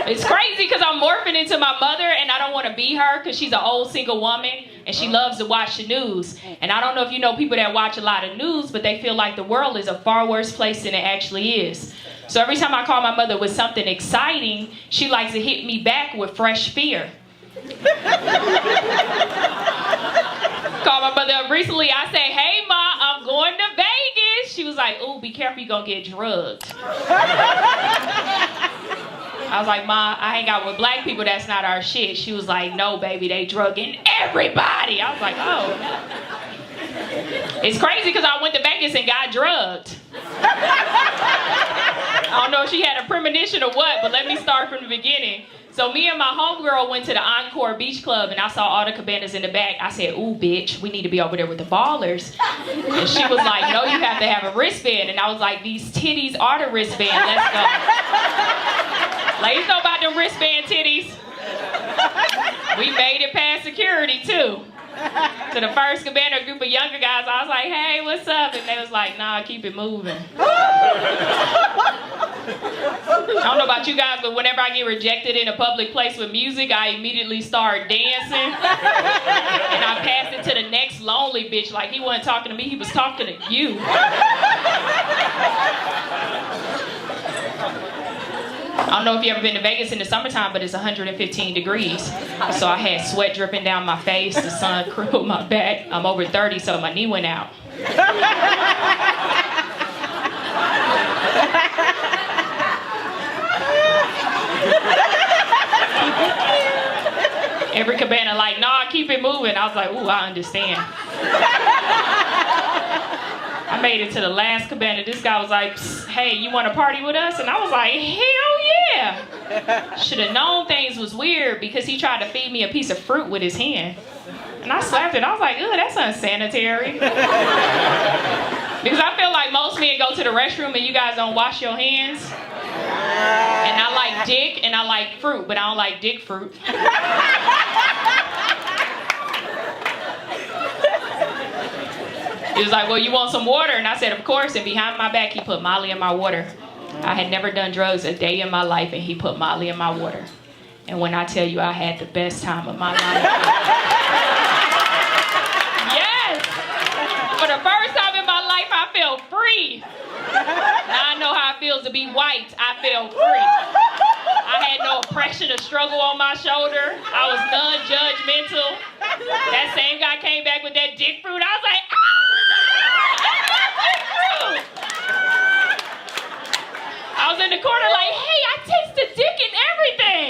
It's crazy because I'm morphing into my mother and I don't want to be her because she's an old single woman and she loves to watch the news. And I don't know if you know people that watch a lot of news, but they feel like the world is a far worse place than it actually is. So every time I call my mother with something exciting, she likes to hit me back with fresh fear. Called my mother up recently. I said, "Hey, Ma, I'm going to Vegas." She was like, "Ooh, be careful, you're going to get drugged." I was like, "Ma, I hang out with black people. That's not our shit." She was like, "No, baby, they drugging everybody." I was like, "Oh." It's crazy because I went to Vegas and got drugged. I don't know if she had a premonition or what, but let me start from the beginning. So me and my homegirl went to the Encore Beach Club and I saw all the cabanas in the back. I said, "Ooh, bitch, we need to be over there with the ballers." And she was like, "No, you have to have a wristband." And I was like, "These titties are the wristband. Let's go." Ladies know about them wristband titties. We made it past security too. To the first cabana, a group of younger guys, I was like, "Hey, what's up?" And they was like, "Nah, keep it moving." I don't know about you guys, but whenever I get rejected in a public place with music, I immediately start dancing. And I pass it to the next lonely bitch. Like, he wasn't talking to me, he was talking to you. I don't know if you've ever been to Vegas in the summertime, but it's 115 degrees. So I had sweat dripping down my face, the sun crippled my back. I'm over 30, so my knee went out. Every cabana like, "Nah, keep it moving." I was like, "Ooh, I understand." I made it to the last cabana. This guy was like, "Hey, you want to party with us?" And I was like, "Hell yeah." Should have known things was weird because he tried to feed me a piece of fruit with his hand. And I slapped it. I was like, "Ugh, that's unsanitary." Because I feel like most men go to the restroom and you guys don't wash your hands. And I like dick and I like fruit, but I don't like dick fruit. He was like, "Well, you want some water?" And I said, "Of course." And behind my back, he put Molly in my water. I had never done drugs a day in my life, and he put Molly in my water. And when I tell you I had the best time of my life. Yes! For the first time in my life, I felt free. Now I know how it feels to be white. I felt free. I had no oppression or struggle on my shoulder. I was non-judgmental. That same guy came back with that dick fruit. I was like, "Ah! Dick fruit!" I was in the corner like, "Hey, I taste the dick in everything."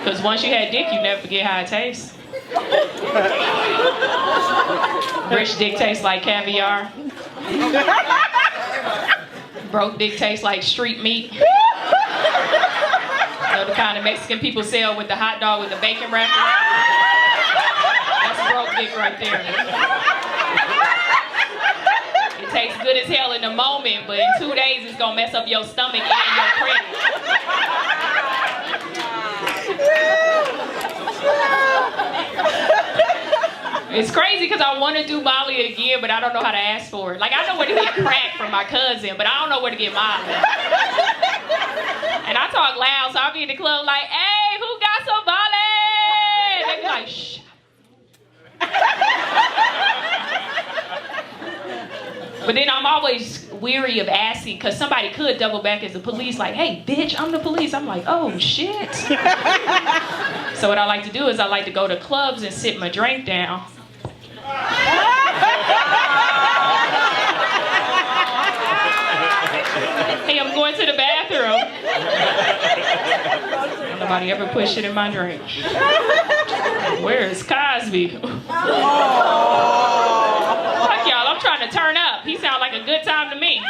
Because once you had dick, you never forget how it tastes. Rich dick tastes like caviar. Broke dick tastes like street meat. You know, the kind of Mexican people sell with the hot dog with the bacon wrapper. That's broke dick right there. It tastes good as hell in the moment, but in 2 days it's gonna mess up your stomach and your credit. It's crazy because I want to do Molly again, but I don't know how to ask for it. Like, I know where to get crack from my cousin, but I don't know where to get Molly. And I talk loud, so I'll be in the club like, "Hey, who got some Molly?" They be like, "Shh." But then I'm always weary of asking because somebody could double back as the police, like, "Hey, bitch, I'm the police." I'm like, "Oh, shit." So what I like to do is I like to go to clubs and sit my drink down. "Hey, I'm going to the bathroom." Nobody ever put shit in my drink. Where is Cosby? Fuck y'all, I'm trying to turn up. He sounds like a good time to me.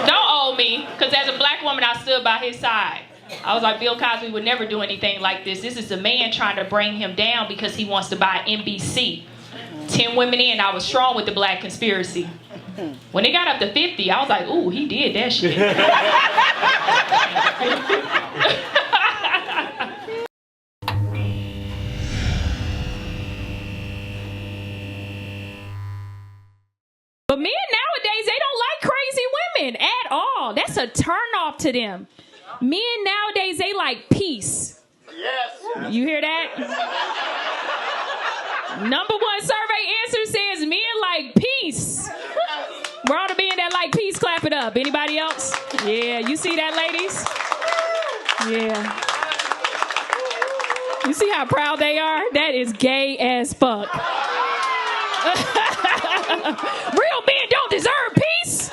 Don't owe me, because as a black woman, I stood by his side. I was like, Bill Cosby would never do anything like this. This is a man trying to bring him down because he wants to buy NBC. 10 women in, I was strong with the black conspiracy. When it got up to 50, I was like, "Ooh, he did that shit." But men nowadays, they don't like crazy women at all. That's a turn off to them. Men nowadays, they like peace. Yes. You hear that? Number one survey answer says men like peace. Where all the men that like peace, clap it up. Anybody else? Yeah, you see that, ladies? Yeah. You see how proud they are? That is gay as fuck. Real men don't deserve peace.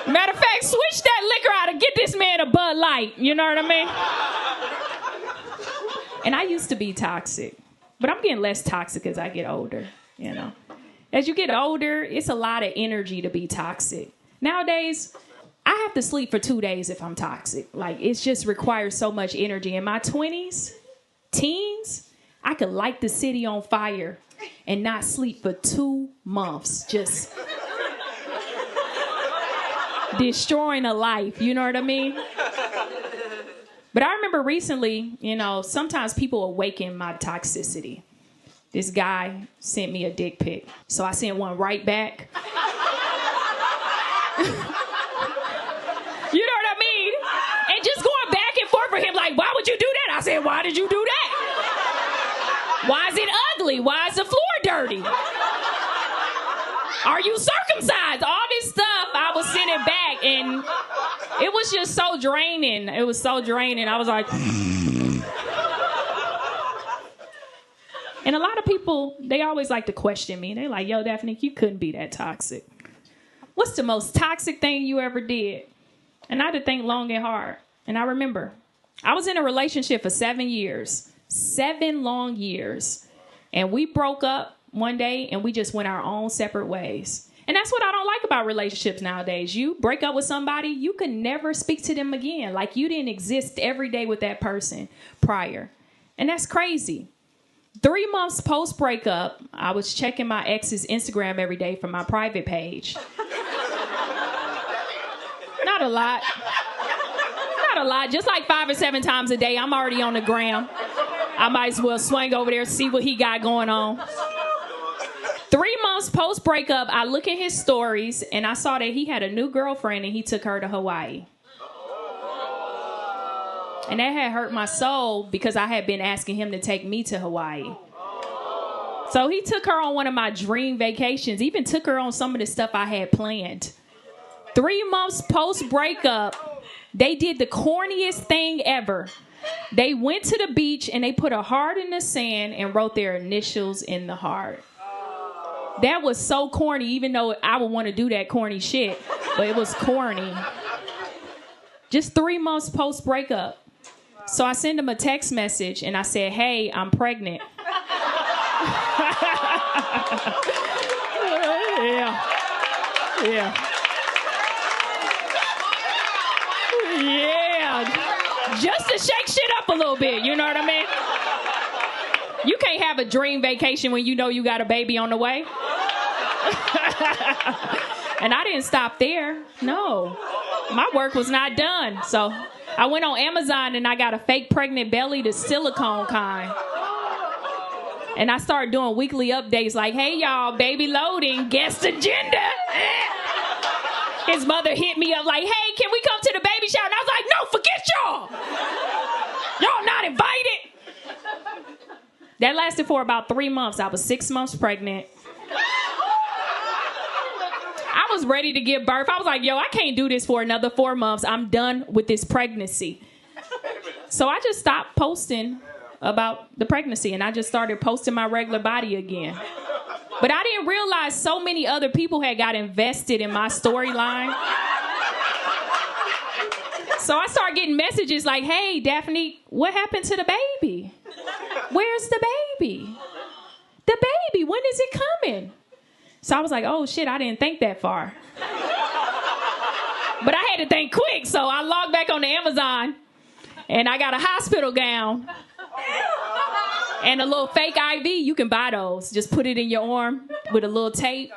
Matter of fact, switch that liquor out and get this man a Bud Light. You know what I mean? And I used to be toxic, but I'm getting less toxic as I get older, you know. As you get older, it's a lot of energy to be toxic. Nowadays, I have to sleep for 2 days if I'm toxic. Like, it just requires so much energy. In my 20s, teens, I could light the city on fire and not sleep for 2 months. Just destroying a life, you know what I mean? But I remember recently, you know, sometimes people awaken my toxicity. This guy sent me a dick pic, so I sent one right back. You know what I mean? And just going back and forth for him, like, why would you do that? I said, why did you do that? Why is it ugly? Why is the floor dirty? Are you circumcised? All this stuff I was sending back, and it was just so draining. It was so draining. I was like... And a lot of people, they always like to question me. They're like, yo, Daphnique, you couldn't be that toxic. What's the most toxic thing you ever did? And I had to think long and hard. And I remember, I was in a relationship for 7 years. 7 long years. And we broke up one day and we just went our own separate ways. And that's what I don't like about relationships nowadays. You break up with somebody, you can never speak to them again. Like you didn't exist every day with that person prior. And that's crazy. 3 months post breakup, I was checking my ex's Instagram every day from my private page. Not a lot. Not a lot. Just like 5 or 7 times a day. I'm already on the gram. I might as well swing over there, see what he got going on. 3 months post breakup, I look at his stories and I saw that he had a new girlfriend and he took her to Hawaii. And that had hurt my soul because I had been asking him to take me to Hawaii. So he took her on one of my dream vacations, even took her on some of the stuff I had planned. 3 months post breakup, they did the corniest thing ever. They went to the beach and they put a heart in the sand and wrote their initials in the heart. That was so corny, even though I would want to do that corny shit, but it was corny. Just 3 months post breakup. So I sent him a text message and I said, hey, I'm pregnant. Yeah. Just to shake shit up a little bit, you know what I mean? You can't have a dream vacation when you know you got a baby on the way. And I didn't stop there. No. My work was not done. So I went on Amazon and I got a fake pregnant belly, the silicone kind. And I started doing weekly updates like, hey, y'all, baby loading, guess the gender. His mother hit me up like, hey, can we come to the baby shower? And I was like, no, forget y'all. Y'all not invited. That lasted for about 3 months. I was 6 months pregnant. I was ready to give birth. I was like, yo, I can't do this for another 4 months. I'm done with this pregnancy. So I just stopped posting about the pregnancy and I just started posting my regular body again. But I didn't realize so many other people had got invested in my storyline. So I started getting messages like, hey, Daphnique, what happened to the baby? Where's the baby? The baby, when is it coming? So I was like, oh, shit, I didn't think that far. But I had to think quick, so I logged back on the Amazon, and I got a hospital gown and a little fake IV. You can buy those. Just put it in your arm with a little tape.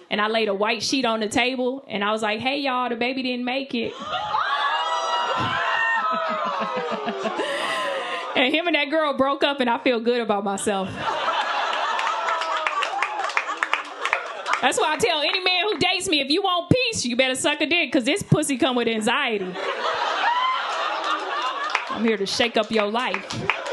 And I laid a white sheet on the table, and I was like, hey, y'all, the baby didn't make it. And him and that girl broke up, and I feel good about myself. That's why I tell any man who dates me, if you want peace, you better suck a dick, because this pussy come with anxiety. I'm here to shake up your life.